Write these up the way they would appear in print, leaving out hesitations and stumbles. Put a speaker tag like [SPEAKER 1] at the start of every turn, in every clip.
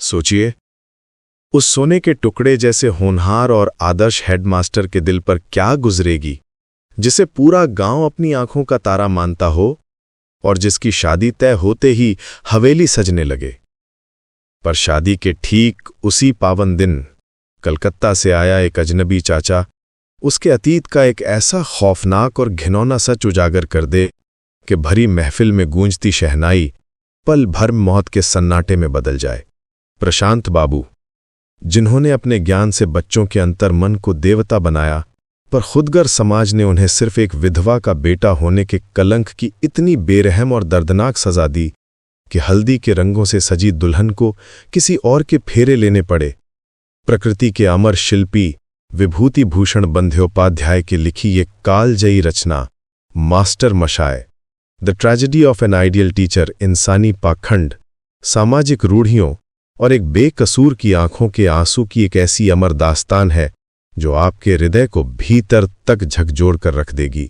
[SPEAKER 1] सोचिए, उस सोने के टुकड़े जैसे होनहार और आदर्श हेडमास्टर के दिल पर क्या गुजरेगी, जिसे पूरा गांव अपनी आंखों का तारा मानता हो और जिसकी शादी तय होते ही हवेली सजने लगे। पर शादी के ठीक उसी पावन दिन कलकत्ता से आया एक अजनबी चाचा उसके अतीत का एक ऐसा खौफनाक और घिनौना सच उजागर कर दे कि भरी महफिल में गूंजती शहनाई पल भर मौत के सन्नाटे में बदल जाए। प्रशांत बाबू, जिन्होंने अपने ज्ञान से बच्चों के अंतर मन को देवता बनाया, पर खुदगर समाज ने उन्हें सिर्फ एक विधवा का बेटा होने के कलंक की इतनी बेरहम और दर्दनाक सजा दी कि हल्दी के रंगों से सजी दुल्हन को किसी और के फेरे लेने पड़े। प्रकृति के अमर शिल्पी विभूति भूषण बंध्योपाध्याय की लिखी ये कालजयी रचना master Moshai, the tragedy of an ideal teacher, इंसानी पाखंड, सामाजिक रूढ़ियों और एक बेकसूर की आंखों के आंसू की एक ऐसी अमर दास्तान है जो आपके हृदय को भीतर तक झकझोर कर रख देगी।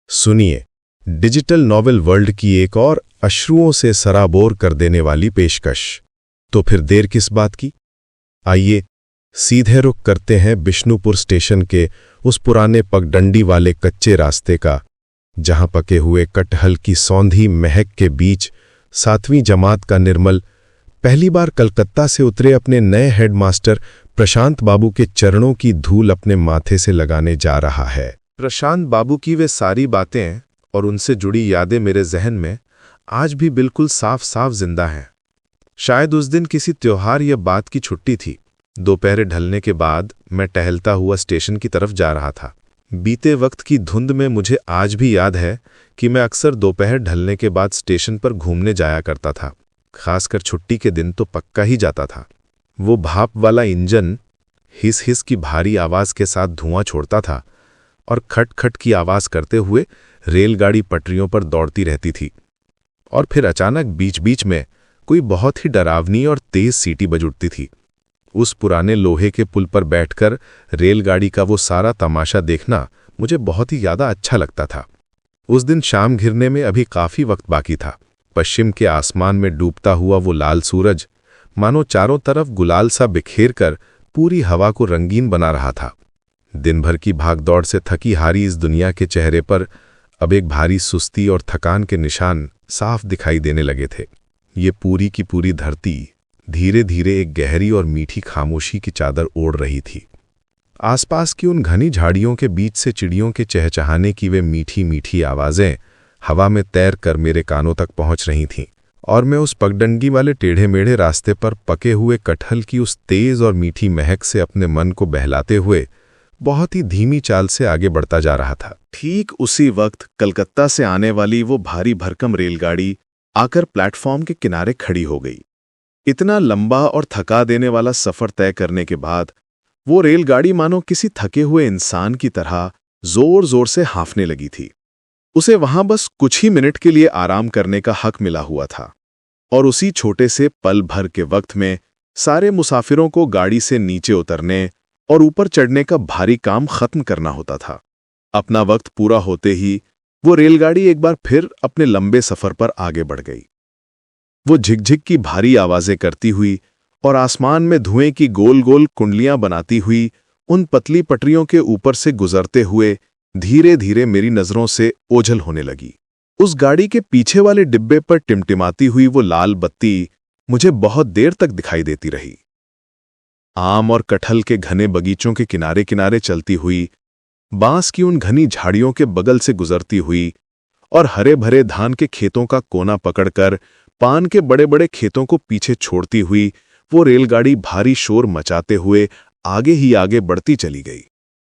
[SPEAKER 1] सुनिए डिजिटल नॉवेल वर्ल्ड की एक और अश्रुओं से सराबोर कर देने वाली पेशकश। तो फिर देर किस बात की, आइए सीधे रुख करते हैं बिष्णुपुर स्टेशन के उस पुराने पगडंडी वाले कच्चे रास्ते का, जहां पके हुए कटहल की सौंधी महक के बीच 7वीं जमात का निर्मल पहली बार कलकत्ता से उतरे अपने नए हेडमास्टर प्रशांत बाबू के चरणों की धूल अपने माथे से लगाने जा रहा है। प्रशांत बाबू की वे सारी बातें और उनसे जुड़ी यादें मेरे जहन में आज भी बिल्कुल साफ साफ जिंदा हैं। शायद उस दिन किसी त्योहार या बात की छुट्टी थी। दोपहर ढलने के बाद मैं टहलता हुआ स्टेशन की तरफ जा रहा था। बीते वक्त की धुंध में मुझे आज भी याद है कि मैं अक्सर दोपहर ढलने के बाद स्टेशन पर घूमने जाया करता था। खासकर छुट्टी के दिन तो पक्का ही जाता था। वो भाप वाला इंजन हिस हिस की भारी आवाज के साथ धुआं छोड़ता था और खट खट की आवाज करते हुए रेलगाड़ी पटरियों पर दौड़ती रहती थी। और फिर अचानक बीच बीच में कोई बहुत ही डरावनी और तेज सीटी बज उठती थी। उस पुराने लोहे के पुल पर बैठकर रेलगाड़ी का वो सारा तमाशा देखना मुझे बहुत ही ज्यादा अच्छा लगता था। उस दिन शाम घिरने में अभी काफी वक्त बाकी था। पश्चिम के आसमान में डूबता हुआ वो लाल सूरज मानो चारों तरफ गुलाल सा बिखेर कर पूरी हवा को रंगीन बना रहा था। दिन भर की भागदौड़ से थकी हारी इस दुनिया के चेहरे पर अब एक भारी सुस्ती और थकान के निशान साफ दिखाई देने लगे थे। ये पूरी की पूरी धरती धीरे धीरे एक गहरी और मीठी खामोशी की चादर ओढ़ रही थी। आसपास की उन घनी झाड़ियों के बीच से चिड़ियों के चहचहाने की वे मीठी मीठी आवाजें हवा में तैर कर मेरे कानों तक पहुंच रही थीं, और मैं उस पगडंडी वाले टेढ़े मेढ़े रास्ते पर पके हुए कटहल की उस तेज और मीठी महक से अपने मन को बहलाते हुए बहुत ही धीमी चाल से आगे बढ़ता जा रहा था। ठीक उसी वक्त कलकत्ता से आने वाली वो भारी भरकम रेलगाड़ी आकर प्लेटफॉर्म के किनारे खड़ी हो गई। इतना लंबा और थका देने वाला सफर तय करने के बाद वो रेलगाड़ी मानो किसी थके हुए इंसान की तरह जोर जोर से हाँफने लगी थी। उसे वहां बस कुछ ही मिनट के लिए आराम करने का हक मिला हुआ था, और उसी छोटे से पल भर के वक्त में सारे मुसाफिरों को गाड़ी से नीचे उतरने और ऊपर चढ़ने का भारी काम खत्म करना होता था। अपना वक्त पूरा होते ही वो रेलगाड़ी एक बार फिर अपने लंबे सफर पर आगे बढ़ गई। वो झिकझिक की भारी आवाजें करती हुई और आसमान में धुएं की गोल गोल कुंडलियां बनाती हुई उन पतली पटरियों के ऊपर से गुजरते हुए धीरे धीरे मेरी नजरों से ओझल होने लगी। उस गाड़ी के पीछे वाले डिब्बे पर टिमटिमाती हुई वो लाल बत्ती मुझे बहुत देर तक दिखाई देती रही। आम और कटहल के घने बगीचों के किनारे किनारे चलती हुई, बांस की उन घनी झाड़ियों के बगल से गुजरती हुई और हरे भरे धान के खेतों का कोना पकड़कर पान के बड़े बड़े खेतों को पीछे छोड़ती हुई वो रेलगाड़ी भारी शोर मचाते हुए आगे ही आगे बढ़ती चली गई।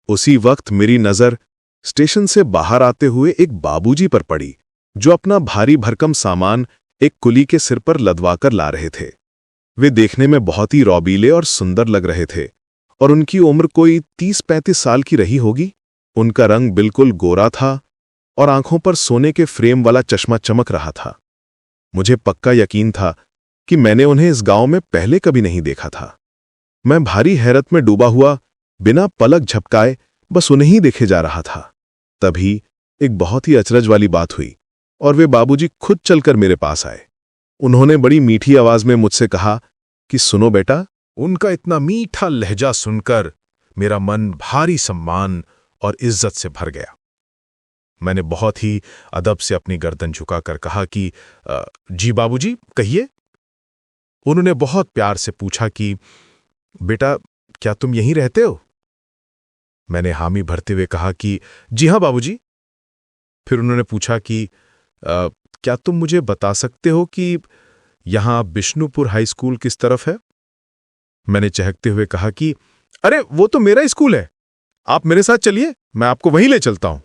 [SPEAKER 1] उसी वक्त मेरी नजर स्टेशन से बाहर आते हुए एक बाबूजी पर पड़ी, जो अपना भारी भरकम सामान एक कुली के सिर पर लदवाकर ला रहे थे। वे देखने में बहुत ही रौबीले और सुंदर लग रहे थे, और उनकी उम्र कोई 30-35 साल की रही होगी। उनका रंग बिल्कुल गोरा था और आंखों पर सोने के फ्रेम वाला चश्मा चमक रहा था। मुझे पक्का यकीन था कि मैंने उन्हें इस गांव में पहले कभी नहीं देखा था। मैं भारी हैरत में डूबा हुआ बिना पलक झपकाए बस उन्हें ही देखे जा रहा था। तभी एक बहुत ही अचरज वाली बात हुई और वे बाबूजी खुद चलकर मेरे पास आए। उन्होंने बड़ी मीठी आवाज में मुझसे कहा, कि सुनो बेटा।
[SPEAKER 2] उनका इतना मीठा लहजा सुनकर मेरा मन भारी सम्मान और इज्जत से भर गया। मैंने बहुत ही अदब से अपनी गर्दन झुकाकर कहा कि जी बाबूजी, कहिए। उन्होंने बहुत प्यार से पूछा कि बेटा, क्या तुम यहीं रहते हो? मैंने हामी भरते हुए कहा कि जी हां बाबूजी। फिर उन्होंने पूछा कि क्या तुम मुझे बता सकते हो कि यहां बिष्णुपुर हाई स्कूल किस तरफ है? मैंने चहकते हुए कहा कि अरे वो तो मेरा स्कूल है, आप मेरे साथ चलिए, मैं आपको वहीं ले चलता हूं।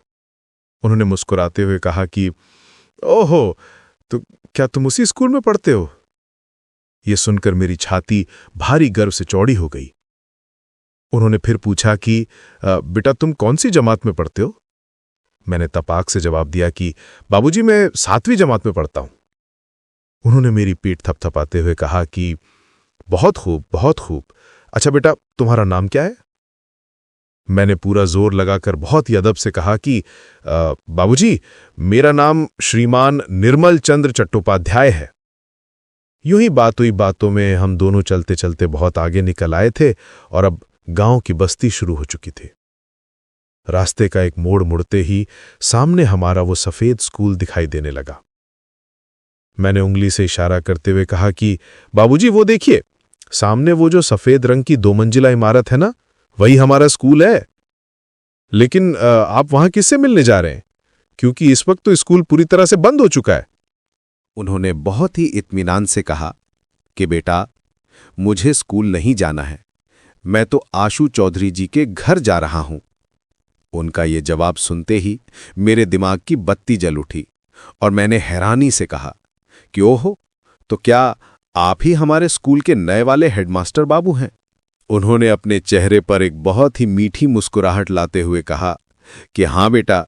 [SPEAKER 2] उन्होंने मुस्कुराते हुए कहा कि ओहो, तो क्या तुम उसी स्कूल में पढ़ते हो? यह सुनकर मेरी छाती भारी गर्व से चौड़ी हो गई। उन्होंने फिर पूछा कि बेटा, तुम कौन सी जमात में पढ़ते हो? मैंने तपाक से जवाब दिया कि बाबूजी, मैं 7वीं जमात में पढ़ता हूं। उन्होंने मेरी पीठ थपथपाते हुए कहा कि बहुत खूब, बहुत खूब। अच्छा बेटा, तुम्हारा नाम क्या है? मैंने पूरा जोर लगाकर बहुत ही अदब से कहा कि बाबूजी, मेरा नाम श्रीमान निर्मल चंद्र चट्टोपाध्याय है। यूं ही बात हुई बातों में हम दोनों चलते चलते बहुत आगे निकल आए थे और अब गांव की बस्ती शुरू हो चुकी थी। रास्ते का एक मोड़ मुड़ते ही सामने हमारा वो सफेद स्कूल दिखाई देने लगा। मैंने उंगली से इशारा करते हुए कहा कि बाबूजी, वो देखिए, सामने वो जो सफेद रंग की 2 मंजिला इमारत है ना, वही हमारा स्कूल है। लेकिन आप वहां किससे मिलने जा रहे हैं? क्योंकि इस वक्त तो स्कूल पूरी तरह से बंद हो चुका है।
[SPEAKER 3] उन्होंने बहुत ही इत्मीनान से कहा कि बेटा, मुझे स्कूल नहीं जाना है, मैं तो आशु चौधरी जी के घर जा रहा हूं। उनका ये जवाब सुनते ही मेरे दिमाग की बत्ती जल उठी और मैंने हैरानी से कहा कि ओहो, तो क्या आप ही हमारे स्कूल के नए वाले हेडमास्टर बाबू हैं? उन्होंने अपने चेहरे पर एक बहुत ही मीठी मुस्कुराहट लाते हुए कहा कि हां बेटा,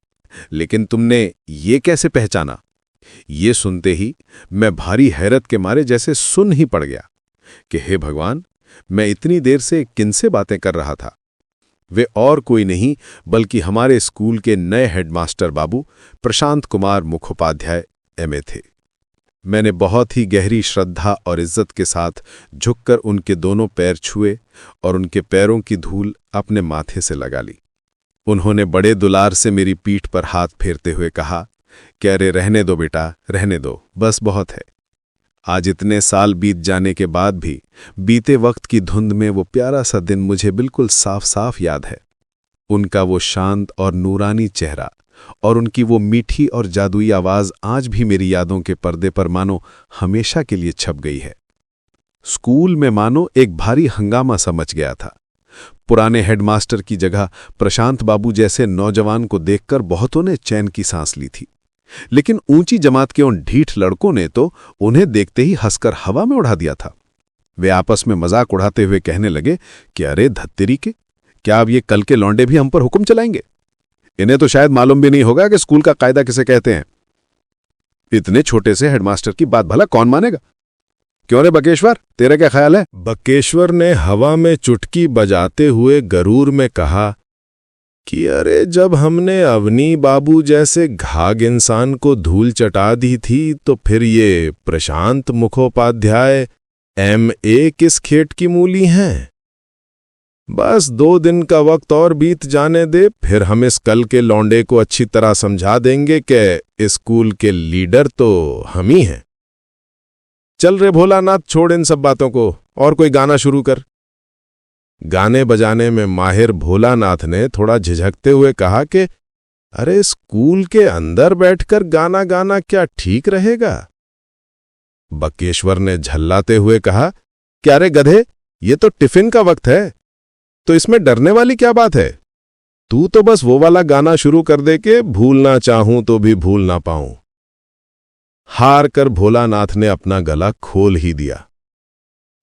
[SPEAKER 3] लेकिन तुमने ये कैसे पहचाना? ये सुनते ही मैं भारी हैरत के मारे जैसे सुन ही पड़ गया कि हे भगवान, मैं इतनी देर से किनसे बातें कर रहा था। वे और कोई नहीं बल्कि हमारे स्कूल के नए हेडमास्टर बाबू प्रशांत कुमार मुखोपाध्याय एमए थे। मैंने बहुत ही गहरी श्रद्धा और इज्जत के साथ झुककर उनके दोनों पैर छुए और उनके पैरों की धूल अपने माथे से लगा ली। उन्होंने बड़े दुलार से मेरी पीठ पर हाथ फेरते हुए कहा कि अरे रहने दो बेटा, रहने दो, बस बहुत है। आज इतने साल बीत जाने के बाद भी बीते वक्त की धुंध में वो प्यारा सा दिन मुझे बिल्कुल साफ साफ याद है। उनका वो शांत और नूरानी चेहरा और उनकी वो मीठी और जादुई आवाज आज भी मेरी यादों के पर्दे पर मानो हमेशा के लिए छप गई है। स्कूल में मानो एक भारी हंगामा सा मच गया था। पुराने हेडमास्टर की जगह प्रशांत बाबू जैसे नौजवान को देखकर बहुतों ने चैन की सांस ली थी, लेकिन ऊंची जमात के उन ढीठ लड़कों ने तो उन्हें देखते ही हंसकर हवा में उड़ा दिया था। वे आपस में मजाक उड़ाते हुए कहने लगे कि अरे धत्तेरी के, क्या अब ये कल के लौंडे भी हम पर हुक्म चलाएंगे? इन्हें तो शायद मालूम भी नहीं होगा कि स्कूल का कायदा किसे कहते हैं। इतने छोटे से हेडमास्टर की बात भला कौन मानेगा? क्यों रे बकेश्वर, तेरा क्या ख्याल है?
[SPEAKER 1] बकेश्वर ने हवा में चुटकी बजाते हुए गरूर में कहा कि अरे जब हमने अवनी बाबू जैसे घाघ इंसान को धूल चटा दी थी तो फिर ये प्रशांत मुखोपाध्याय MA किस खेत की मूली हैं? बस 2 दिन का वक्त और बीत जाने दे, फिर हम इस कल के लौंडे को अच्छी तरह समझा देंगे कि स्कूल के लीडर तो हम ही हैं। चल रे भोलानाथ, छोड़ इन सब बातों को और कोई गाना शुरू कर। गाने बजाने में माहिर भोलानाथ ने थोड़ा झिझकते हुए कहा कि अरे स्कूल के अंदर बैठकर गाना गाना क्या ठीक रहेगा? बकेश्वर ने झल्लाते हुए कहा क्या रे गधे, ये तो टिफिन का वक्त है, तो इसमें डरने वाली क्या बात है? तू तो बस वो वाला गाना शुरू कर दे के भूलना चाहूं तो भी भूल ना पाऊं। हार कर भोलानाथ ने अपना गला खोल ही दिया।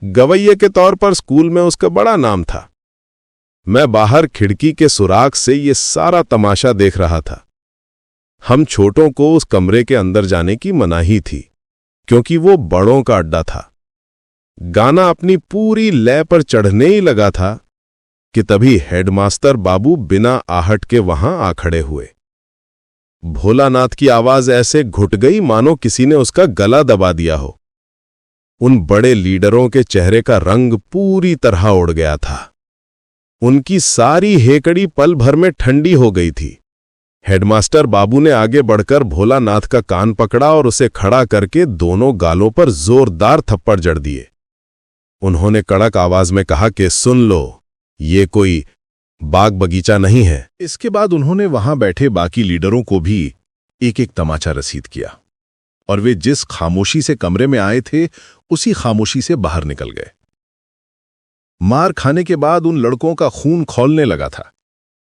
[SPEAKER 1] गवैये के तौर पर स्कूल में उसका बड़ा नाम था। मैं बाहर खिड़की के सुराख से ये सारा तमाशा देख रहा था। हम छोटों को उस कमरे के अंदर जाने की मनाही थी, क्योंकि वो बड़ों का अड्डा था। गाना अपनी पूरी लय पर चढ़ने ही लगा था कि तभी हेडमास्टर बाबू बिना आहट के वहां आ खड़े हुए। भोलानाथ की आवाज ऐसे घुट गई मानो किसी ने उसका गला दबा दिया हो। उन बड़े लीडरों के चेहरे का रंग पूरी तरह उड़ गया था। उनकी सारी हेकड़ी पल भर में ठंडी हो गई थी। हेडमास्टर बाबू ने आगे बढ़कर भोलानाथ का कान पकड़ा और उसे खड़ा करके दोनों गालों पर जोरदार थप्पड़ जड़ दिए। उन्होंने कड़क आवाज में कहा कि सुन लो, ये कोई बाग बगीचा नहीं है।
[SPEAKER 2] इसके बाद उन्होंने वहां बैठे बाकी लीडरों को भी एक एक तमाचा रसीद किया और वे जिस खामोशी से कमरे में आए थे उसी खामोशी से बाहर निकल गए। मार खाने के बाद उन लड़कों का खून खौलने लगा था।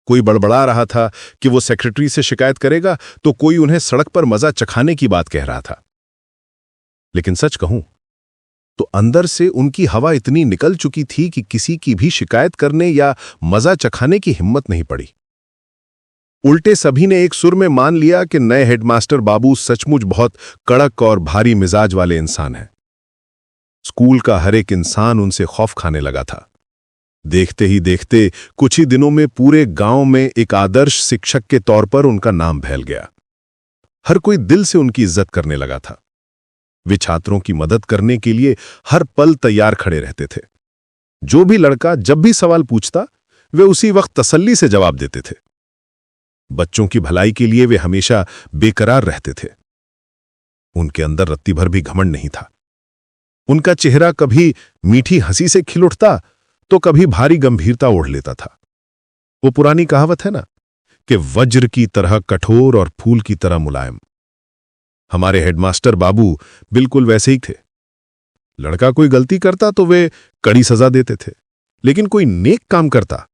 [SPEAKER 2] कोई बड़बड़ा रहा था कि वो सेक्रेटरी से शिकायत करेगा, तो कोई उन्हें सड़क पर मजा चखाने की बात कह रहा था। लेकिन सच कहूं तो अंदर से उनकी हवा इतनी निकल चुकी थी कि किसी की भी शिकायत करने या मजा चखाने की हिम्मत नहीं पड़ी। उल्टे सभी ने एक सुर में मान लिया कि नए हेडमास्टर बाबू सचमुच बहुत कड़क और भारी मिजाज वाले इंसान हैं। स्कूल का हर एक इंसान उनसे खौफ खाने लगा था। देखते ही देखते कुछ ही दिनों में पूरे गांव में एक आदर्श शिक्षक के तौर पर उनका नाम फैल गया। हर कोई दिल से उनकी इज्जत करने लगा था। वे छात्रों की मदद करने के लिए हर पल तैयार खड़े रहते थे। जो भी लड़का जब भी सवाल पूछता, वे उसी वक्त तसल्ली से जवाब देते थे। बच्चों की भलाई के लिए वे हमेशा बेकरार रहते थे। उनके अंदर रत्ती भर भी घमंड नहीं था। उनका चेहरा कभी मीठी हंसी से खिल उठता तो कभी भारी गंभीरता ओढ़ लेता था। वो पुरानी कहावत है ना कि वज्र की तरह कठोर और फूल की तरह मुलायम। हमारे हेडमास्टर बाबू बिल्कुल वैसे ही थे। लड़का कोई गलती करता तो वे कड़ी सजा देते थे, लेकिन कोई नेक काम करता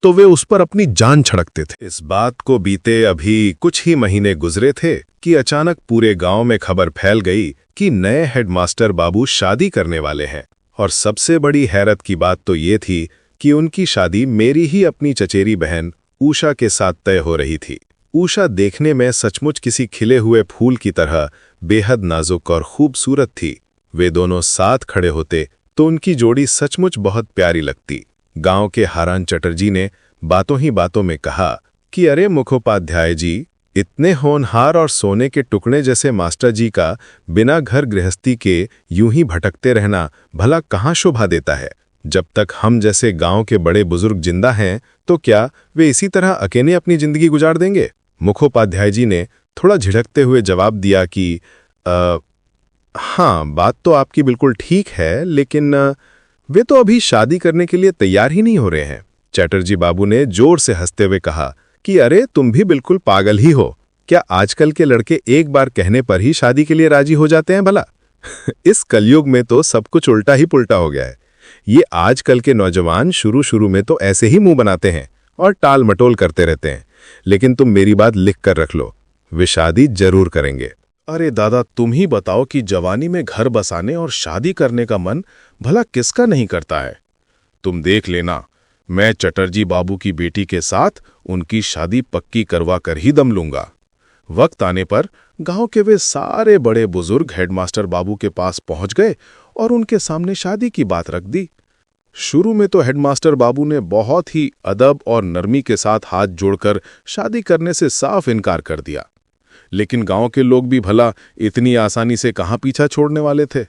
[SPEAKER 2] तो वे उस पर अपनी जान छिड़कते थे। इस बात को बीते अभी कुछ ही महीने गुजरे थे कि अचानक पूरे गांव में खबर फैल गई कि नए हेडमास्टर बाबू शादी करने वाले हैं। और सबसे बड़ी हैरत की बात तो ये थी कि उनकी शादी मेरी ही अपनी चचेरी बहन उषा के साथ तय हो रही थी। उषा देखने में सचमुच किसी खिले हुए फूल की तरह बेहद नाजुक और खूबसूरत थी। वे दोनों साथ खड़े होते तो उनकी जोड़ी सचमुच बहुत प्यारी लगती। गांव के हारान चटर्जी ने बातों ही बातों में कहा कि अरे मुखोपाध्याय जी, इतने होनहार और सोने के टुकड़े जैसे मास्टर जी का बिना घर गृहस्थी के यूं ही भटकते रहना भला कहाँ शोभा देता है। जब तक हम जैसे गांव के बड़े बुजुर्ग जिंदा हैं तो क्या वे इसी तरह अकेले अपनी जिंदगी गुजार देंगे? मुखोपाध्याय जी ने थोड़ा झिड़कते हुए जवाब दिया कि हाँ, बात तो आपकी बिल्कुल ठीक है, लेकिन वे तो अभी शादी करने के लिए तैयार ही नहीं हो रहे हैं। चटर्जी बाबू ने जोर से हंसते हुए कहा कि अरे तुम भी बिल्कुल पागल ही हो। क्या आजकल के लड़के एक बार कहने पर ही शादी के लिए राजी हो जाते हैं भला? इस कलयुग में तो सब कुछ उल्टा ही पुल्टा हो गया है। ये आजकल के नौजवान शुरू में तो ऐसे ही मुंह बनाते हैं और टाल मटोल करते रहते हैं, लेकिन तुम मेरी बात लिख कर रख लो, वे शादी जरूर करेंगे।
[SPEAKER 4] अरे दादा, तुम ही बताओ कि जवानी में घर बसाने और शादी करने का मन भला किसका नहीं करता है। तुम देख लेना, मैं चटर्जी बाबू की बेटी के साथ उनकी शादी पक्की करवा कर ही दम लूंगा। वक्त आने पर गांव के वे सारे बड़े बुजुर्ग हेडमास्टर बाबू के पास पहुंच गए और उनके सामने शादी की बात रख दी। शुरू में तो हेडमास्टर बाबू ने बहुत ही अदब और नरमी के साथ हाथ जोड़कर शादी करने से साफ इनकार कर दिया, लेकिन गांव के लोग भी भला इतनी आसानी से कहां पीछा छोड़ने वाले थे।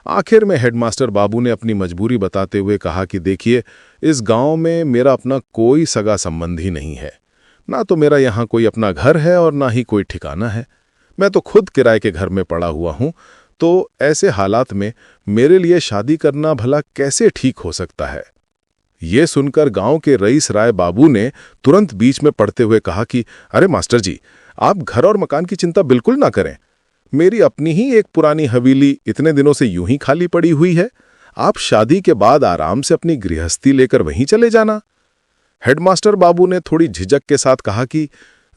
[SPEAKER 4] आखिर में हेडमास्टर बाबू ने अपनी मजबूरी बताते हुए कहा कि देखिए, इस गांव में मेरा अपना कोई सगा संबंधी नहीं है, ना तो मेरा यहाँ कोई अपना घर है और ना ही कोई ठिकाना है। मैं तो खुद किराए के घर में पड़ा हुआ हूँ, तो ऐसे हालात में मेरे लिए शादी करना भला कैसे ठीक हो सकता है। ये सुनकर गांव के रईस राय बाबू ने तुरंत बीच में पड़ते हुए कहा कि अरे मास्टर जी, आप घर और मकान की चिंता बिल्कुल ना करें। मेरी अपनी ही एक पुरानी हवेली इतने दिनों से यूं ही खाली पड़ी हुई है। आप शादी के बाद आराम से अपनी गृहस्थी लेकर वहीं चले जाना। हेडमास्टर बाबू ने थोड़ी झिझक के साथ कहा कि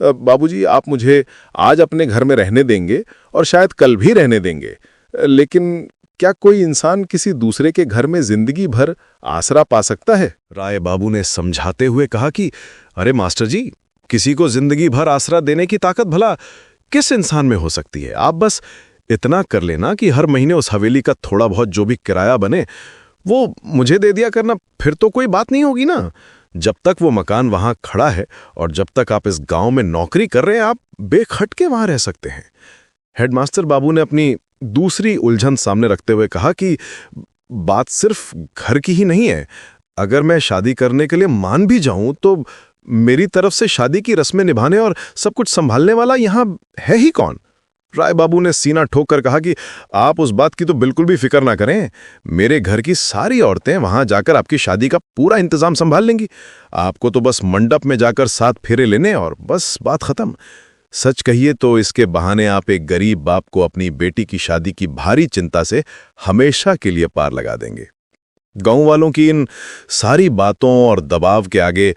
[SPEAKER 4] बाबूजी, आप मुझे आज अपने घर में रहने देंगे और शायद कल भी रहने देंगे, लेकिन क्या कोई इंसान किसी दूसरे के घर में जिंदगी भर आसरा पा सकता है?
[SPEAKER 2] राय बाबू ने समझाते हुए कहा कि अरे मास्टर जी, किसी को जिंदगी भर आसरा देने की ताकत भला किस इंसान में हो सकती है? आप बस इतना कर लेना कि हर महीने उस हवेली का थोड़ा बहुत जो भी किराया बने वो मुझे दे दिया करना, फिर तो कोई बात नहीं होगी ना। जब तक वो मकान वहां खड़ा है और जब तक आप इस गांव में नौकरी कर रहे हैं, आप बेखटके वहां रह सकते हैं। हेडमास्टर बाबू ने अपनी
[SPEAKER 4] दूसरी उलझन सामने रखते हुए कहा कि बात सिर्फ घर की ही नहीं है। अगर मैं शादी करने के लिए मान भी जाऊं तो मेरी तरफ से शादी की रस्में निभाने और सब कुछ संभालने वाला यहां है ही कौन? राय बाबू ने सीना ठोक कर कहा कि आप उस बात की तो बिल्कुल भी फिक्र ना करें। मेरे घर की सारी औरतें वहां जाकर आपकी शादी का पूरा इंतजाम संभाल लेंगी। आपको तो बस मंडप में जाकर 7 फेरे लेने और बस बात खत्म। सच कहिए तो इसके बहाने आप एक गरीब बाप को अपनी बेटी की शादी की भारी चिंता से हमेशा के लिए पार लगा देंगे। गांव वालों की इन सारी बातों और दबाव के आगे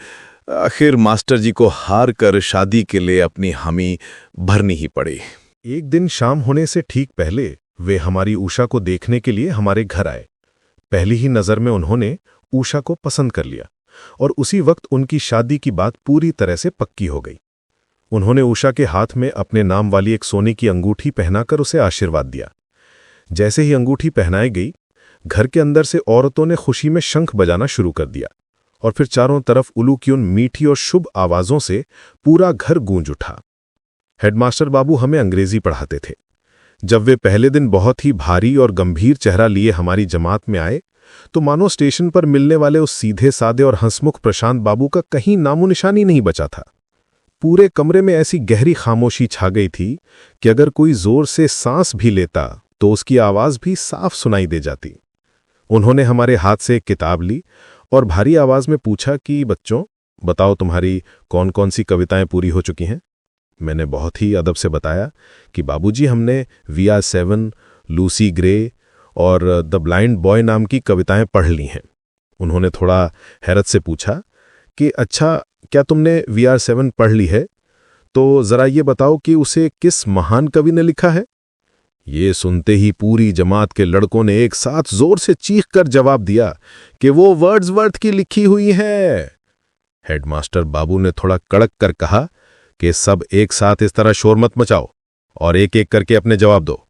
[SPEAKER 4] आखिर मास्टर जी को हार कर शादी के लिए अपनी हामी भरनी ही पड़ी।
[SPEAKER 1] एक दिन शाम होने से ठीक पहले वे हमारी उषा को देखने के लिए हमारे घर आए। पहली ही नज़र में उन्होंने उषा को पसंद कर लिया और उसी वक्त उनकी शादी की बात पूरी तरह से पक्की हो गई। उन्होंने उषा के हाथ में अपने नाम वाली एक सोने की अंगूठी पहनाकर उसे आशीर्वाद दिया। जैसे ही अंगूठी पहनाई गई, घर के अंदर से औरतों ने खुशी में शंख बजाना शुरू कर दिया और फिर चारों तरफ उल्लू की उन मीठी और शुभ आवाज़ों से पूरा घर गूंज उठा। हेडमास्टर बाबू हमें अंग्रेजी पढ़ाते थे। जब वे पहले दिन बहुत ही भारी और गंभीर चेहरा लिए हमारी जमात में आए तो मानो स्टेशन पर मिलने वाले उस सीधे सादे और हंसमुख प्रशांत बाबू का कहीं नामो निशानी नहीं बचा था। पूरे कमरे में ऐसी गहरी खामोशी छा गई थी कि अगर कोई जोर से सांस भी लेता तो उसकी आवाज भी साफ सुनाई दे जाती। उन्होंने हमारे हाथ से एक किताब ली और भारी आवाज में पूछा कि बच्चों, बताओ तुम्हारी कौन कौन सी कविताएं पूरी हो चुकी हैं। मैंने बहुत ही अदब से बताया कि बाबूजी, हमने VR7, लूसी ग्रे और द ब्लाइंड बॉय नाम की कविताएं पढ़ ली हैं। उन्होंने थोड़ा हैरत से पूछा कि अच्छा, क्या तुमने VR7 पढ़ ली है? तो जरा ये बताओ कि उसे किस महान कवि ने लिखा है। ये सुनते ही पूरी जमात के लड़कों ने एक साथ जोर से चीख कर जवाब दिया कि वो वर्ड्सवर्थ की लिखी हुई है। हेडमास्टर बाबू ने थोड़ा कड़क कर कहा कि सब एक साथ इस तरह शोर मत मचाओ और एक एक करके अपने जवाब दो।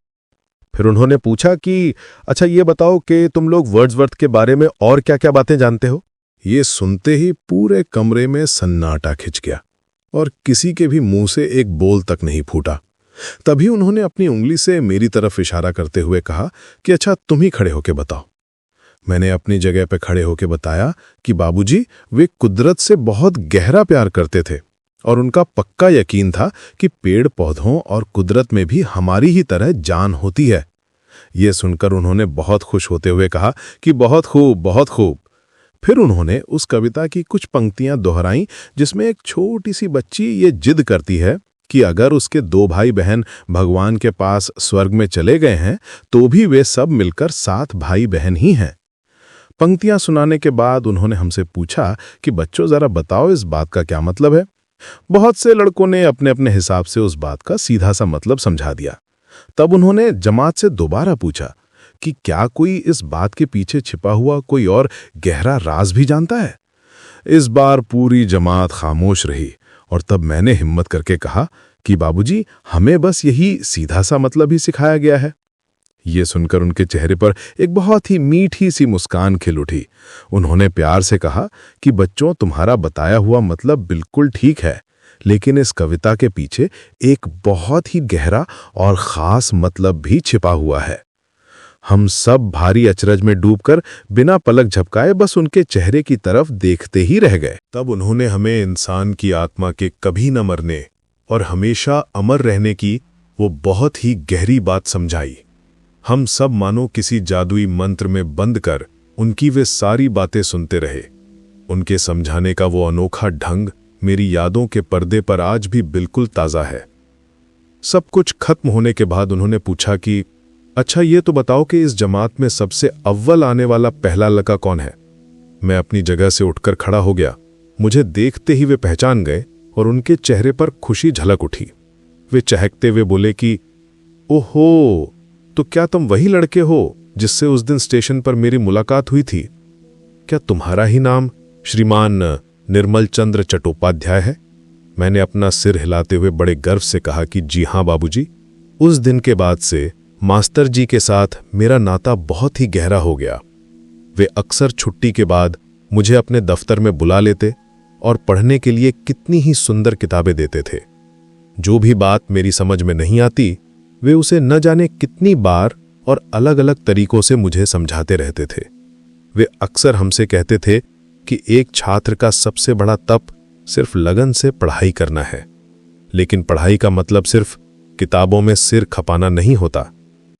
[SPEAKER 1] फिर उन्होंने पूछा कि अच्छा, ये बताओ कि तुम लोग वर्ड्सवर्थ के बारे में और क्या क्या बातें जानते हो।
[SPEAKER 4] ये सुनते ही पूरे कमरे में सन्नाटा खिंच गया और किसी के भी मुंह से एक बोल तक नहीं फूटा। तभी उन्होंने अपनी उंगली से मेरी तरफ इशारा करते हुए कहा कि अच्छा, तुम ही खड़े होके बताओ। मैंने अपनी जगह पर खड़े होके बताया कि बाबूजी, वे कुदरत से बहुत गहरा प्यार करते थे और उनका पक्का यकीन था कि पेड़ पौधों और कुदरत में भी हमारी ही तरह जान होती है। ये सुनकर उन्होंने बहुत खुश होते हुए कहा कि बहुत खूब, बहुत खूब। फिर उन्होंने उस कविता की कुछ पंक्तियां दोहराईं जिसमें एक छोटी सी बच्ची ये जिद करती है कि अगर उसके 2 भाई बहन भगवान के पास स्वर्ग में चले गए हैं तो भी वे सब मिलकर 7 भाई बहन ही हैं। पंक्तियां सुनाने के बाद उन्होंने हमसे पूछा कि बच्चों, जरा बताओ इस बात का क्या मतलब है। बहुत से लड़कों ने अपने अपने हिसाब से उस बात का सीधा सा मतलब समझा दिया। तब उन्होंने जमात से दोबारा पूछा कि क्या कोई इस बात के पीछे छिपा हुआ कोई और गहरा राज भी जानता है। इस बार पूरी जमात खामोश रही और तब मैंने हिम्मत करके कहा कि बाबूजी, हमें बस यही सीधा सा मतलब ही सिखाया गया है। ये सुनकर उनके चेहरे पर एक बहुत ही मीठी सी मुस्कान खिल उठी। उन्होंने प्यार से कहा कि बच्चों, तुम्हारा बताया हुआ मतलब बिल्कुल ठीक है, लेकिन इस कविता के पीछे एक बहुत ही गहरा और खास मतलब भी छिपा हुआ है। हम सब भारी अचरज में डूबकर बिना पलक झपकाए बस उनके चेहरे की तरफ देखते ही रह गए।
[SPEAKER 1] तब उन्होंने हमें इंसान की आत्मा के कभी न मरने और हमेशा अमर रहने की वो बहुत ही गहरी बात समझाई। हम सब मानो किसी जादुई मंत्र में बंद कर उनकी वे सारी बातें सुनते रहे। उनके समझाने का वो अनोखा ढंग मेरी यादों के पर्दे पर आज भी बिल्कुल ताज़ा है। सब कुछ खत्म होने के बाद उन्होंने पूछा कि अच्छा, ये तो बताओ कि इस जमात में सबसे अव्वल आने वाला पहला लड़का कौन है। मैं अपनी जगह से उठकर खड़ा हो गया। मुझे देखते ही वे पहचान गए और उनके चेहरे पर खुशी झलक उठी। वे चहकते हुए बोले कि ओहो, तो क्या तुम वही लड़के हो जिससे उस दिन स्टेशन पर मेरी मुलाकात हुई थी? क्या तुम्हारा ही नाम श्रीमान निर्मल चंद्र चट्टोपाध्याय है? मैंने अपना सिर हिलाते हुए बड़े गर्व से कहा कि जी हाँ बाबूजी। उस दिन के बाद से मास्टर जी के साथ मेरा नाता बहुत ही गहरा हो गया। वे अक्सर छुट्टी के बाद मुझे अपने दफ्तर में बुला लेते और पढ़ने के लिए कितनी ही सुंदर किताबें देते थे। जो भी बात मेरी समझ में नहीं आती
[SPEAKER 4] वे उसे न जाने कितनी बार और अलग अलग तरीकों से मुझे समझाते रहते थे। वे अक्सर हमसे कहते थे कि एक छात्र का सबसे बड़ा तप सिर्फ लगन से पढ़ाई करना है, लेकिन पढ़ाई का मतलब सिर्फ किताबों में सिर खपाना नहीं होता।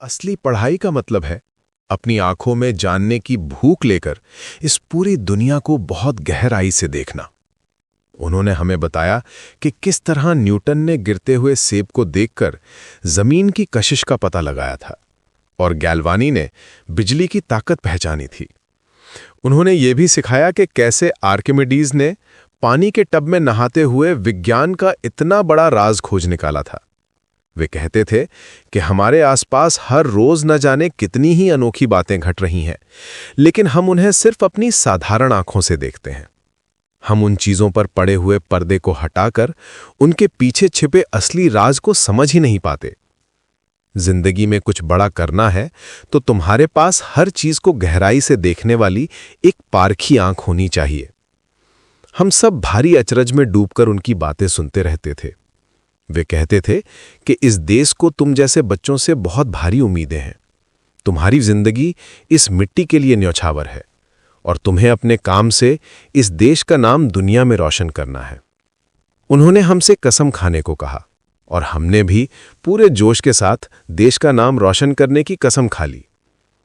[SPEAKER 2] असली पढ़ाई का मतलब है अपनी आंखों में जानने की भूख लेकर इस पूरी दुनिया को बहुत गहराई से देखना। उन्होंने हमें बताया कि किस तरह न्यूटन ने गिरते हुए सेब को देखकर जमीन की कशिश का पता लगाया था और गैल्वानी ने बिजली की ताकत पहचानी थी। उन्होंने ये भी सिखाया कि कैसे आर्किमिडीज ने पानी के टब में नहाते हुए विज्ञान का इतना बड़ा राज खोज निकाला था। वे कहते थे कि हमारे आसपास हर रोज न जाने कितनी ही अनोखी बातें घट रही हैं, लेकिन हम उन्हें सिर्फ अपनी साधारण आंखों से देखते हैं। हम उन चीजों पर पड़े हुए पर्दे को हटाकर उनके पीछे छिपे असली राज को समझ ही नहीं पाते। जिंदगी में कुछ बड़ा करना है तो तुम्हारे पास हर चीज को गहराई से देखने वाली एक पारखी आंख होनी चाहिए। हम सब भारी अचरज में डूबकर उनकी बातें सुनते रहते थे। वे कहते थे कि इस देश को तुम जैसे बच्चों से बहुत भारी उम्मीदें हैं। तुम्हारी जिंदगी इस मिट्टी के लिए न्यौछावर है और तुम्हें अपने काम से इस देश का नाम दुनिया में रोशन करना है। उन्होंने हमसे कसम खाने को कहा और हमने भी पूरे जोश के साथ देश का नाम रोशन करने की कसम खा ली।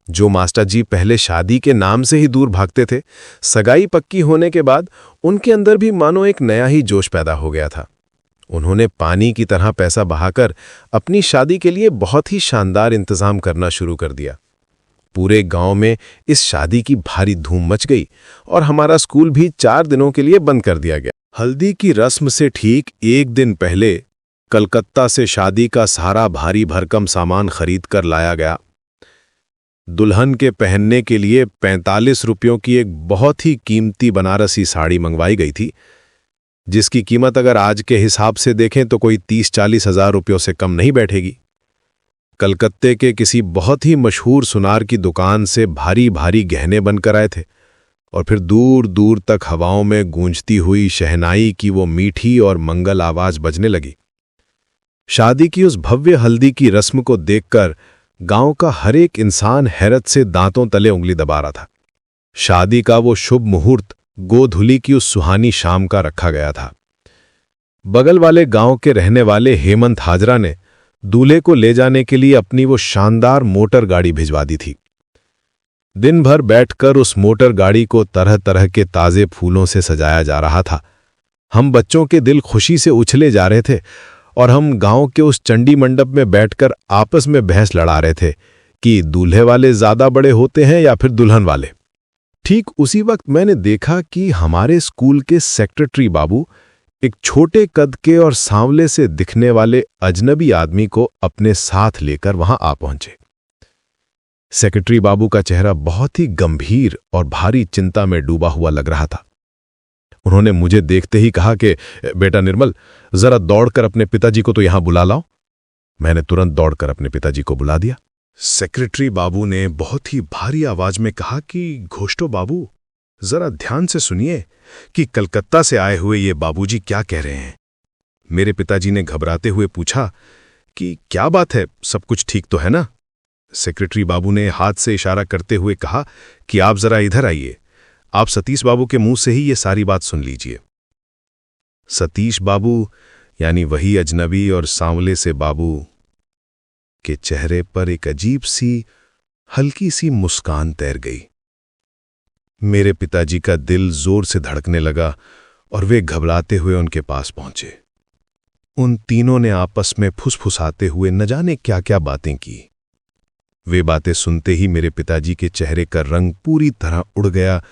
[SPEAKER 2] जो मास्टर जी पहले शादी के नाम से ही दूर भागते थे, सगाई पक्की होने के बाद उनके अंदर भी मानो एक नया ही जोश पैदा हो गया था। उन्होंने पानी की तरह पैसा बहाकर अपनी शादी के लिए बहुत ही शानदार इंतजाम करना शुरू कर दिया। पूरे गांव में इस शादी की भारी धूम मच गई और हमारा स्कूल भी 4 दिनों के लिए बंद कर दिया गया।
[SPEAKER 4] हल्दी की रस्म से ठीक 1 दिन पहले कलकत्ता से शादी का सारा भारी भरकम सामान खरीद कर लाया गया। दुल्हन के पहनने के लिए 45 रुपयों की एक बहुत ही कीमती बनारसी साड़ी मंगवाई गई थी, जिसकी कीमत अगर आज के हिसाब से देखें तो कोई 30-40 हजार रुपयों से कम नहीं बैठेगी। कलकत्ते के किसी बहुत ही मशहूर सुनार की दुकान से भारी भारी गहने बनकर आए थे और फिर दूर दूर तक हवाओं में गूंजती हुई शहनाई की वो मीठी और मंगल आवाज बजने लगी। शादी की उस भव्य हल्दी की रस्म को देखकर गांव का हर एक इंसान हैरत से दांतों तले उंगली दबा रहा था। शादी का वो शुभ मुहूर्त गोधुली की उस सुहानी शाम का रखा गया था। बगल वाले गांव के रहने वाले हेमंत हाजरा ने दूल्हे को ले जाने के लिए अपनी वो शानदार मोटर गाड़ी भिजवा दी थी। दिन भर बैठकर उस मोटर गाड़ी को तरह तरह के ताजे फूलों से सजाया जा रहा था। हम बच्चों के दिल खुशी से उछले जा रहे थे और हम गांव के उस चंडी मंडप में बैठकर आपस में बहस लड़ा रहे थे कि दूल्हे वाले ज्यादा बड़े होते हैं या फिर दुल्हन वाले। ठीक उसी वक्त मैंने देखा कि हमारे स्कूल के सेक्रेटरी बाबू एक छोटे कद के और सांवले से दिखने वाले अजनबी आदमी को अपने साथ लेकर वहां आ पहुंचे। सेक्रेटरी बाबू का चेहरा बहुत ही गंभीर और भारी चिंता में डूबा हुआ लग रहा था। उन्होंने मुझे देखते ही कहा कि बेटा निर्मल, जरा दौड़कर अपने पिताजी को तो यहां बुला लाओ। मैंने तुरंत दौड़कर अपने पिताजी को बुला दिया।
[SPEAKER 2] सेक्रेटरी बाबू ने बहुत ही भारी आवाज में कहा कि घोष्टो बाबू, जरा ध्यान से सुनिए कि कलकत्ता से आए हुए ये बाबूजी क्या कह रहे हैं। मेरे पिताजी ने घबराते हुए पूछा कि क्या बात है, सब कुछ ठीक तो है ना? सेक्रेटरी बाबू ने हाथ से इशारा करते हुए कहा कि आप जरा इधर आइए, आप सतीश बाबू के मुंह से ही ये सारी बात सुन लीजिए। सतीश बाबू यानी वही अजनबी और सांवले से बाबू के चेहरे पर एक अजीब सी हल्की सी मुस्कान तैर गई। मेरे पिताजी का दिल जोर से धड़कने लगा और वे घबराते हुए उनके पास पहुंचे। उन तीनों ने आपस में फुसफुसाते हुए न जाने क्या क्या बातें की। वे बातें सुनते ही मेरे पिताजी के चेहरे का रंग पूरी तरह उड़ गया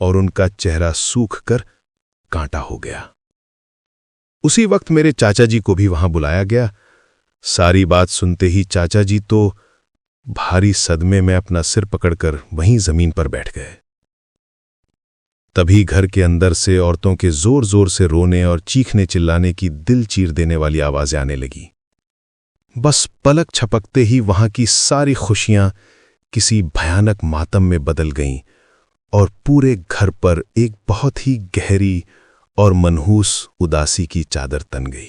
[SPEAKER 2] और उनका चेहरा सूख कर कांटा हो गया। उसी वक्त मेरे चाचा जी को भी वहां बुलाया गया। सारी बात सुनते ही चाचा जी तो भारी सदमे में अपना सिर पकड़कर वहीं जमीन पर बैठ गए। तभी घर के अंदर से औरतों के जोर जोर से रोने और चीखने चिल्लाने की दिल चीर देने वाली आवाजें आने लगी। बस पलक छपकते ही वहां की सारी खुशियां किसी भयानक मातम में बदल गईं और पूरे घर पर एक बहुत ही गहरी और मनहूस उदासी की चादर तन गई।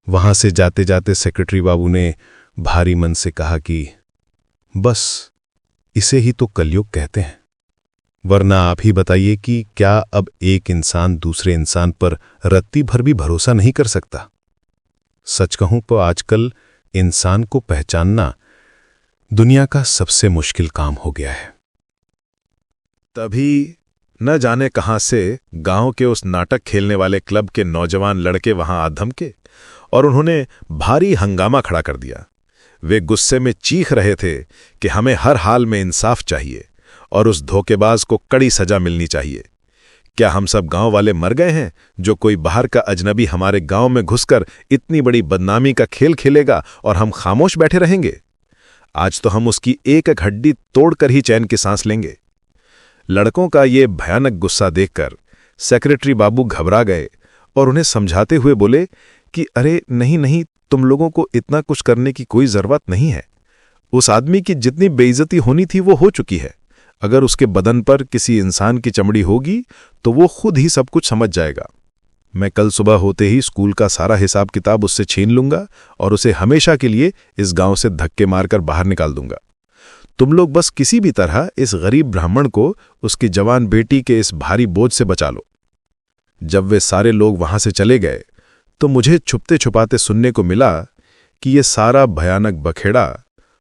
[SPEAKER 1] वहां से जाते जाते सेक्रेटरी बाबू ने भारी मन से कहा कि बस इसे ही तो कलयुग कहते हैं, वरना आप ही बताइए कि क्या अब एक इंसान दूसरे इंसान पर रत्ती भर भी भरोसा नहीं कर सकता। सच कहूं तो आजकल इंसान को पहचानना दुनिया का सबसे मुश्किल काम हो गया है।
[SPEAKER 2] तभी न जाने कहां से गांव के उस नाटक खेलने वाले क्लब के नौजवान लड़के वहां आ धमके और उन्होंने भारी हंगामा खड़ा कर दिया। वे गुस्से में चीख रहे थे कि हमें हर हाल में इंसाफ चाहिए और उस धोखेबाज को कड़ी सजा मिलनी चाहिए। क्या हम सब गांव वाले मर गए हैं जो कोई बाहर का अजनबी हमारे गांव में घुसकर इतनी बड़ी बदनामी का खेल खेलेगा और हम खामोश बैठे रहेंगे? आज तो हम उसकी एक एक हड्डी तोड़कर ही चैन की सांस लेंगे। लड़कों का ये भयानक गुस्सा देखकर सेक्रेटरी बाबू घबरा गए और उन्हें समझाते हुए बोले कि अरे नहीं नहीं, तुम लोगों को इतना कुछ करने की कोई जरूरत नहीं है। उस आदमी की जितनी बेइज्जती होनी थी वो हो चुकी है। अगर उसके बदन पर किसी इंसान की चमड़ी होगी तो वो खुद ही सब कुछ समझ जाएगा। मैं कल सुबह होते ही स्कूल का सारा हिसाब किताब उससे छीन लूंगा और उसे हमेशा के लिए इस गांव से धक्के मारकर बाहर निकाल दूंगा। तुम लोग बस किसी भी तरह इस गरीब ब्राह्मण को उसकी जवान बेटी के इस भारी बोझ से बचा लो। जब वे सारे लोग वहां से चले गए तो मुझे छुपते छुपाते सुनने को मिला कि ये सारा भयानक बखेड़ा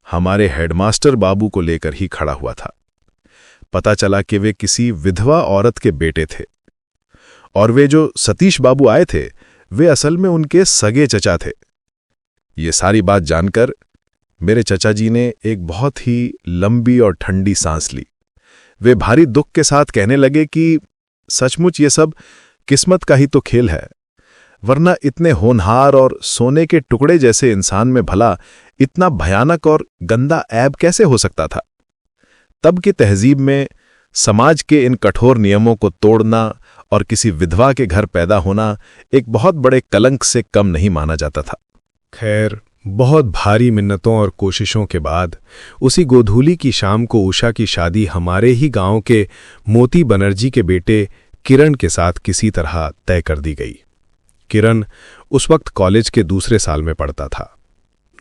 [SPEAKER 2] हमारे हेडमास्टर बाबू को लेकर ही खड़ा हुआ था। पता चला कि वे किसी विधवा औरत के बेटे थे और वे जो सतीश बाबू आए थे वे असल में उनके सगे चचा थे। ये सारी बात जानकर मेरे चचा जी ने एक बहुत ही लंबी और ठंडी सांस ली। वे भारी दुख के साथ कहने लगे कि सचमुच ये सब किस्मत का ही तो खेल है, वरना इतने होनहार और सोने के टुकड़े जैसे इंसान में भला इतना भयानक और गंदा ऐब कैसे हो सकता था। तब की तहजीब में समाज के इन कठोर नियमों को तोड़ना और किसी विधवा के घर पैदा होना एक बहुत बड़े कलंक से कम नहीं माना जाता था।
[SPEAKER 1] खैर, बहुत भारी मिन्नतों और कोशिशों के बाद उसी गोधूली की शाम को उषा की शादी हमारे ही गांव के मोती बनर्जी के बेटे किरण के साथ किसी तरह तय कर दी गई। किरण उस वक्त कॉलेज के दूसरे साल में पढ़ता था।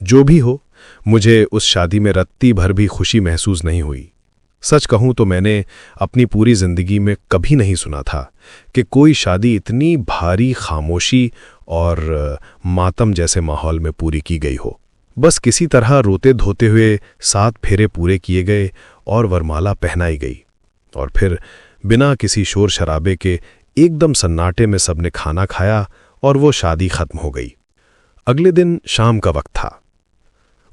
[SPEAKER 1] जो भी हो, मुझे उस शादी में रत्ती भर भी खुशी महसूस नहीं हुई। सच कहूं तो मैंने अपनी पूरी जिंदगी में कभी नहीं सुना था कि कोई शादी इतनी भारी खामोशी और मातम जैसे माहौल में पूरी की गई हो। बस किसी तरह रोते धोते हुए 7 फेरे पूरे किए गए और वरमाला पहनाई गई और फिर बिना किसी शोर शराबे के एकदम सन्नाटे में सबने खाना खाया और वो शादी खत्म हो गई। अगले दिन शाम का वक्त था।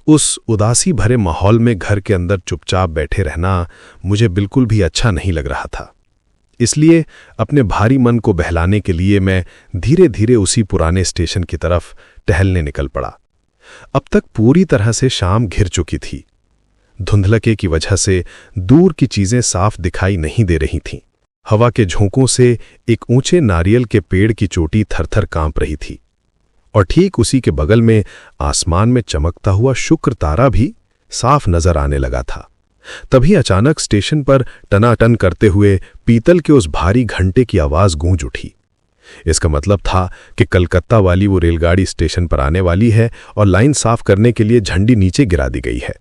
[SPEAKER 1] उस उदासी भरे माहौल में घर के अंदर चुपचाप बैठे रहना मुझे बिल्कुल भी अच्छा नहीं लग रहा था। इसलिए अपने भारी मन को बहलाने के लिए मैं धीरे धीरे उसी पुराने स्टेशन की तरफ टहलने निकल पड़ा। अब तक पूरी तरह से शाम घिर चुकी थी। धुंधलके की वजह से दूर की चीजें साफ दिखाई नहीं दे रही थीं। हवा के झोंकों से एक ऊंचे नारियल के पेड़ की चोटी थरथर कांप रही थी और ठीक उसी के बगल में आसमान में चमकता हुआ शुक्र तारा भी साफ नजर आने लगा था। तभी अचानक स्टेशन पर टनाटन करते हुए पीतल के उस भारी घंटे की आवाज गूंज उठी। इसका मतलब था कि कलकत्ता वाली वो रेलगाड़ी स्टेशन पर आने वाली है और लाइन साफ करने के लिए झंडी नीचे गिरा दी गई है।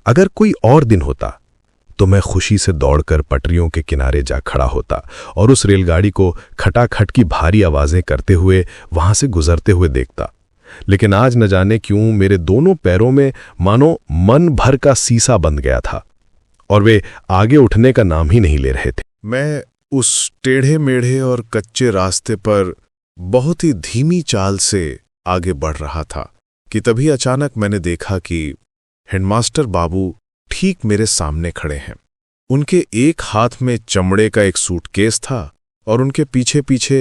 [SPEAKER 1] अगर कोई और दिन होता तो मैं खुशी से दौड़कर पटरियों के किनारे जा खड़ा होता और उस रेलगाड़ी को खटाखट की भारी आवाजें करते हुए वहां से गुजरते हुए देखता। लेकिन आज न जाने क्यों मेरे दोनों पैरों में मानो मन भर का सीसा बंध गया था और वे आगे उठने का नाम ही नहीं ले रहे थे।
[SPEAKER 4] मैं उस टेढ़े मेढ़े और कच्चे रास्ते पर बहुत ही धीमी चाल से आगे बढ़ रहा था कि तभी अचानक मैंने देखा कि हेडमास्टर बाबू ठीक मेरे सामने खड़े हैं। उनके एक हाथ में चमड़े का एक सूटकेस था और उनके पीछे पीछे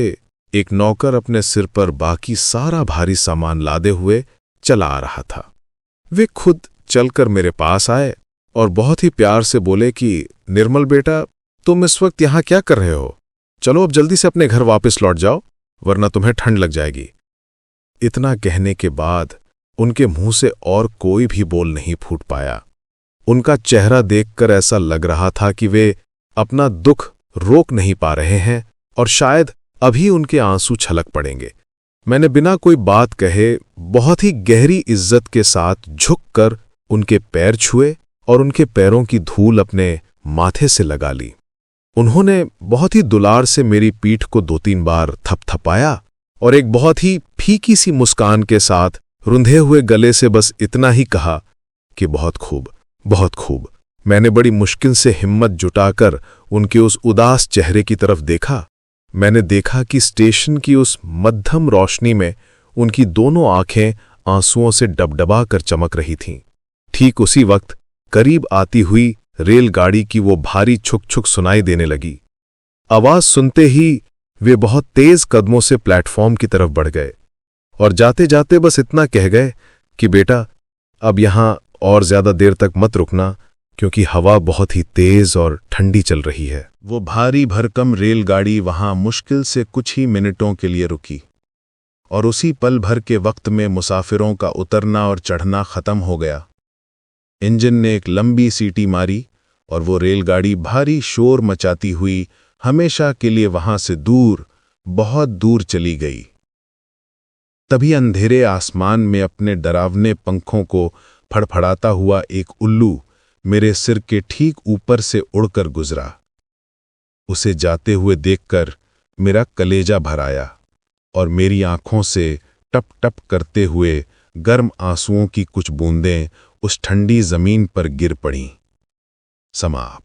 [SPEAKER 4] एक नौकर अपने सिर पर बाकी सारा भारी सामान लादे हुए चला आ रहा था। वे खुद चलकर मेरे पास आए और बहुत ही प्यार से बोले कि निर्मल बेटा, तुम इस वक्त यहां क्या कर रहे हो? चलो अब जल्दी से अपने घर वापस लौट जाओ, वरना तुम्हें ठंड लग जाएगी। इतना कहने के बाद उनके मुंह से और कोई भी बोल नहीं फूट पाया। उनका चेहरा देखकर ऐसा लग रहा था कि वे अपना दुख रोक नहीं पा रहे हैं और शायद अभी उनके आंसू छलक पड़ेंगे।
[SPEAKER 2] मैंने बिना कोई बात कहे बहुत ही गहरी इज्जत के साथ झुककर उनके पैर छुए और उनके पैरों की धूल अपने माथे से लगा ली। उन्होंने बहुत ही दुलार से मेरी पीठ को 2-3 बार थपथपाया और एक बहुत ही फीकी सी मुस्कान के साथ रुंधे हुए गले से बस इतना ही कहा कि बहुत खूब, बहुत खूब। मैंने बड़ी मुश्किल से हिम्मत जुटाकर उनके उस उदास चेहरे की तरफ देखा। मैंने देखा कि स्टेशन की उस मध्यम रोशनी में उनकी दोनों आंखें आंसुओं से डबडबा कर चमक रही थीं। ठीक उसी वक्त करीब आती हुई रेलगाड़ी की वो भारी छुक छुक सुनाई देने लगी। आवाज सुनते ही वे बहुत तेज कदमों से प्लेटफॉर्म की तरफ बढ़ गए और जाते जाते बस इतना कह गए कि बेटा, अब यहां और ज्यादा देर तक मत रुकना, क्योंकि हवा बहुत ही तेज और ठंडी चल रही है।
[SPEAKER 4] वो भारी भरकम रेलगाड़ी वहां मुश्किल से कुछ ही मिनटों के लिए रुकी और उसी पल भर के वक्त में मुसाफिरों का उतरना और चढ़ना खत्म हो गया। इंजन ने एक लंबी सीटी मारी और वो रेलगाड़ी भारी शोर मचाती हुई हमेशा के लिए वहां से दूर, बहुत दूर चली गई। तभी अंधेरे आसमान में अपने डरावने पंखों को फड़फड़ाता हुआ एक उल्लू मेरे सिर के ठीक ऊपर से उड़कर गुजरा। उसे जाते हुए देखकर मेरा कलेजा भर आया और मेरी आंखों से टप टप करते हुए गर्म आंसुओं की कुछ बूंदें उस ठंडी जमीन पर गिर पड़ीं। समाप्त।